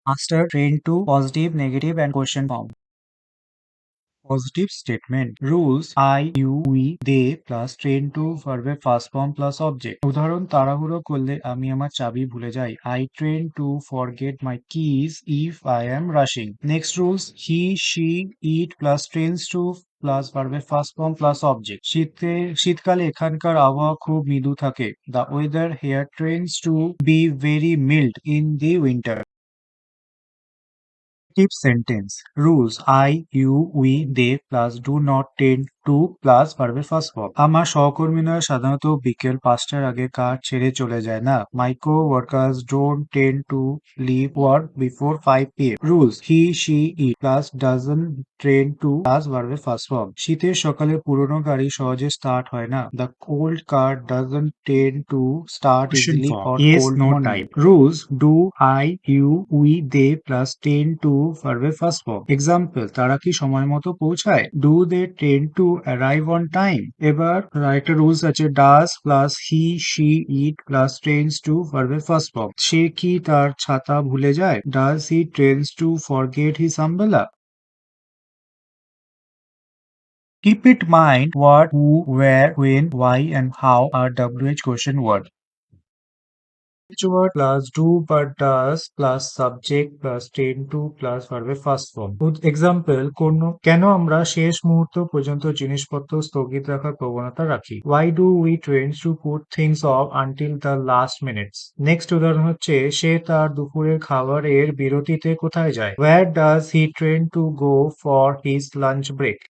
Master train to positive, negative, and question form. Positive statement. Rules I, you, we, they plus train to verb first form plus object. উদাহরণ তাড়াহুড়ো করলে আমি আমার চাবি ভুলে যাই। I train to forget my keys if I am rushing. Next rules he, she, it plus trains to plus ভার্বের first form plus object. শীতকালে এখানকার আবহাওয়া খুব মৃদু থাকে। The weather here tends to be very mild in the winter. Keep sentence. Rules I, you, we, they plus do not tend to plus ভার্বের first form. আমার সহকর্মীরা সাধারণত বিকেল 5টার আগে কাজ ছেড়ে চলে যায় না। My co-workers don't tend to leave work before 5 p.m. Rules he, she, it plus doesn't tend to plus ভার্বের ফার্স্ট ফর্ম। শীতের সকালে পুরোনো গাড়ি সহজে স্টার্ট হয় না। The old car doesn't tend to start Question easily form. on Yes, cold no morning. type. Rules do I, you, we, they plus tend to ভার্বের first form. Example তারা কি সময় মতো পৌঁছায়? Do they tend to arrive on time? এবার একটা rules আছে does plus he, she, it plus tends to ভার্বের ফার্স্ট ফর্ম। সে কি তার ছাতা ভুলে যায়? Does he tends to forget his umbrella? Keep in mind what, who, where, when, why, and how are WH question words. Which word plus do but does plus subject plus tend to plus verb first form. Example কেন আমরা শেষ মুহূর্ত পর্যন্ত জিনিসপত্র স্থগিত রাখার প্রবণতা রাখি? Why do we tend to put things off until the last minutes? Next উদাহরণ হচ্ছে সে তার দুপুরের খাবারের বিরতিতে কোথায় যায়? Where does he tend to go for his lunch break?